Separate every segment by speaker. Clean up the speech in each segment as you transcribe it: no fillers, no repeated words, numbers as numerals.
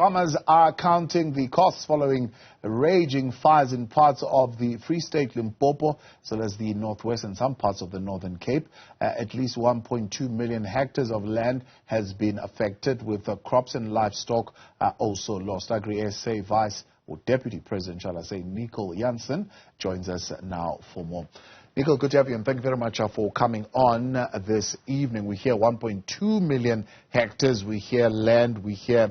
Speaker 1: Farmers are counting the costs following raging fires in parts of the Free State, Limpopo, as well as the Northwest and some parts of the Northern Cape. At least 1.2 million hectares of land has been affected, with crops and livestock also lost. Agri SA Vice or Deputy President, shall I say, Nicole Jansen, joins us now for more. Nicole, good to have you, and thank you very much for coming on this evening. We hear 1.2 million hectares, we hear land, we hear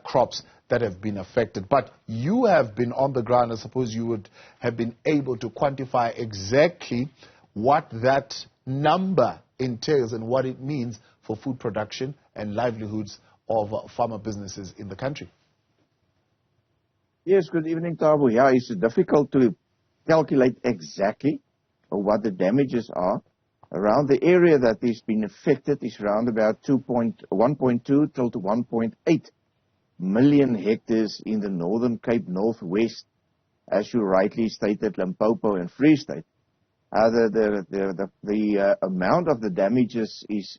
Speaker 1: crops that have been affected. But you have been on the ground. I suppose you would have been able to quantify exactly what that number entails and what it means for food production and livelihoods of farmer businesses in the country.
Speaker 2: Yes, good evening, Tabo. Yeah, it's difficult to calculate exactly what the damages are. Around the area that has been affected is around about 1.2 till to 1.8 million hectares in the Northern Cape, Northwest, as you rightly stated, Limpopo and Free State. The amount of the damages is,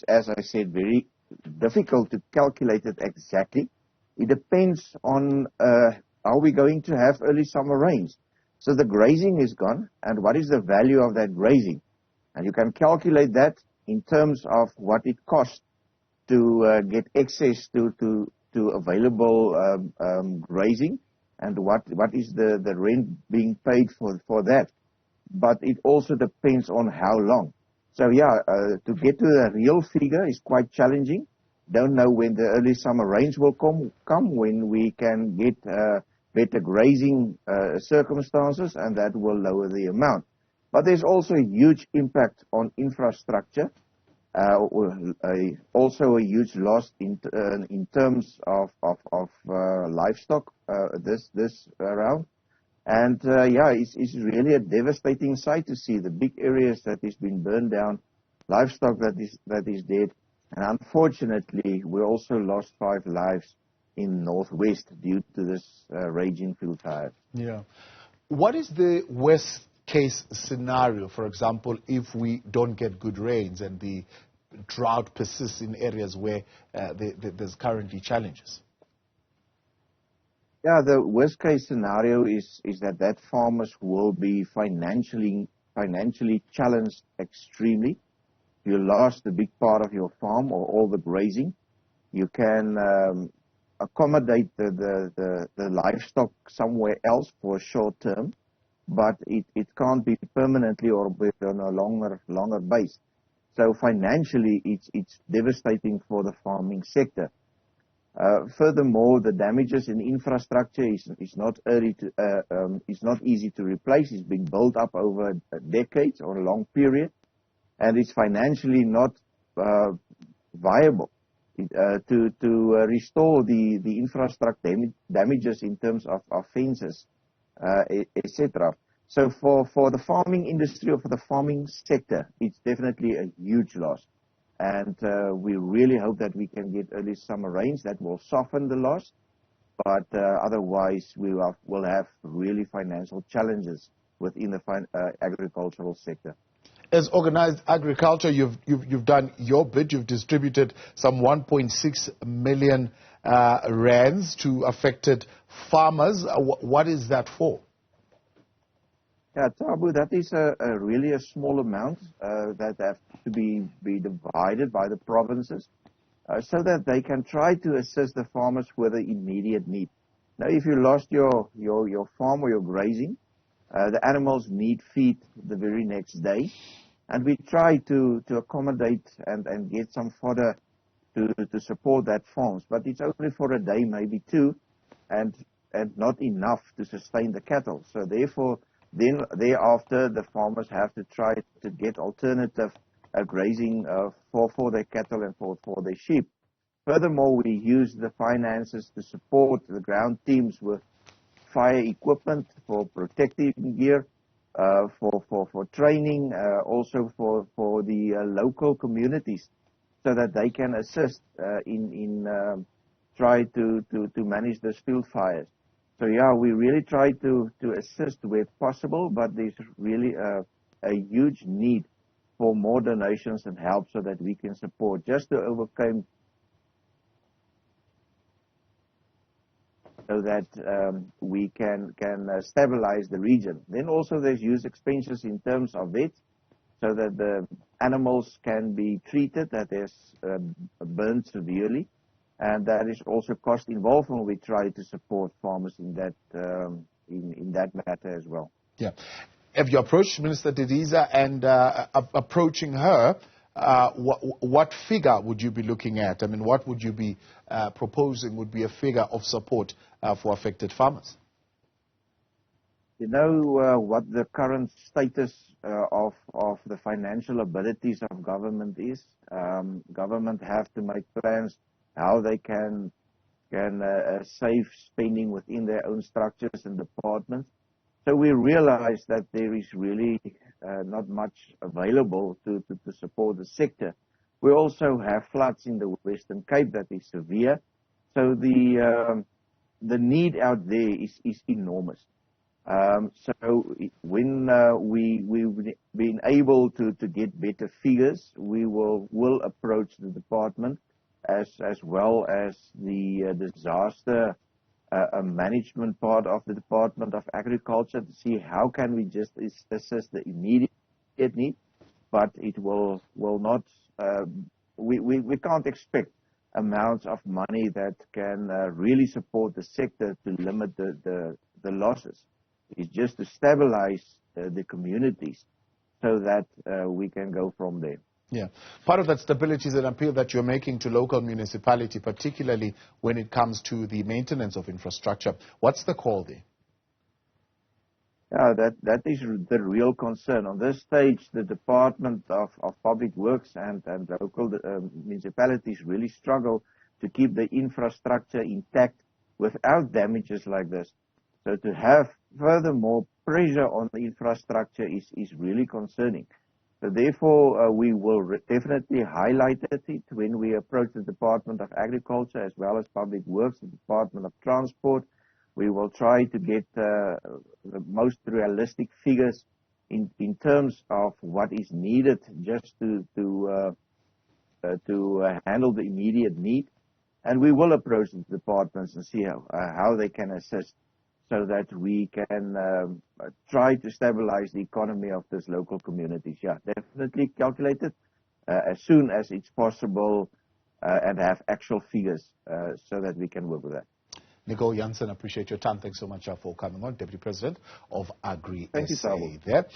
Speaker 2: as I said, very difficult to calculate it exactly. It depends on are we going to have early summer rains. So the grazing is gone, and what is the value of that grazing? And you can calculate that in terms of what it costs to get access to available grazing, and what is the rent being paid for that. But it also depends on how long. So yeah, to get to a real figure is quite challenging. Don't know when the early summer rains will come when we can get better grazing circumstances, and that will lower the amount. But there's also a huge impact on infrastructure, also a huge loss in terms of livestock this round. And yeah, it's really a devastating sight to see the big areas that has been burned down, livestock that is dead, and unfortunately we also lost 5 lives in Northwest due to this raging field fire. Yeah.
Speaker 1: What is the worst case scenario, for example, if we don't get good rains and the drought persists in areas where there's currently challenges?
Speaker 2: Yeah, the worst case scenario is that farmers will be financially challenged extremely. You lost a big part of your farm or all the grazing. You can accommodate the livestock somewhere else for a short term, but it can't be permanently or on a longer base. So financially, it's devastating for the farming sector. Furthermore, the damages in infrastructure is not easy to replace. It's been built up over decades or a long period, and it's financially not viable to restore the infrastructure damages in terms of fences, etc. So for the farming industry or for the farming sector, it's definitely a huge loss. And we really hope that we can get early summer rains that will soften the loss. But otherwise, we'll have really financial challenges within the agricultural sector.
Speaker 1: As organized agriculture, you've done your bit. You've distributed some 1.6 million rands to affected farmers. What is that for?
Speaker 2: Yeah, Tabu, that is really a small amount that have to be divided by the provinces so that they can try to assist the farmers with the immediate need. Now, if you lost your farm or your grazing, the animals need feed the very next day, and we try to accommodate and get some fodder to support that farms, but it's only for a day, maybe 2, and not enough to sustain the cattle. So therefore, then thereafter, the farmers have to try to get alternative grazing for their cattle and for their sheep. Furthermore, we use the finances to support the ground teams with fire equipment, for protective gear, for training, also for the local communities, so that they can assist in try to manage those field fires. So yeah, we really try to assist where possible, but there's really a huge need for more donations and help so that we can support just to overcome so that we can stabilize the region. Then also there's use expenses in terms of it, so that the animals can be treated that is burned severely, and that is also cost involved when we try to support farmers in that matter as well.
Speaker 1: Yeah. Have you approached Minister Didiza, and approaching her, what figure would you be looking at? I mean, what would you be proposing would be a figure of support for affected farmers?
Speaker 2: You know what the current status of the financial abilities of government is. Government have to make plans how they can save spending within their own structures and departments. So we realize that there is really not much available to support the sector. We also have floods in the Western Cape that is severe. So the need out there is enormous. So when we've been able to get better figures, we will approach the department as well as the disaster management part of the Department of Agriculture to see how can we just assist the immediate need, but it will not. We can't expect amounts of money that can really support the sector to limit the losses. It's just to stabilize the communities so that we can go from there.
Speaker 1: Yeah. Part of that stability is an appeal that you're making to local municipality, particularly when it comes to the maintenance of infrastructure. What's the call there?
Speaker 2: Yeah, that is the real concern. On this stage, the Department of Public Works and local municipalities really struggle to keep the infrastructure intact without damages like this. So to have furthermore pressure on the infrastructure is really concerning. So therefore, we will definitely highlight it when we approach the Department of Agriculture as well as Public Works, the Department of Transport. We will try to get the most realistic figures in terms of what is needed just to handle the immediate need. And we will approach the departments and see how they can assist, so that we can try to stabilize the economy of these local communities. Yeah, definitely calculate it as soon as it's possible and have actual figures so that we can work with that.
Speaker 1: Nicole Jansen, appreciate your time. Thanks so much for coming on, Deputy President of Agri
Speaker 2: SA.
Speaker 1: there.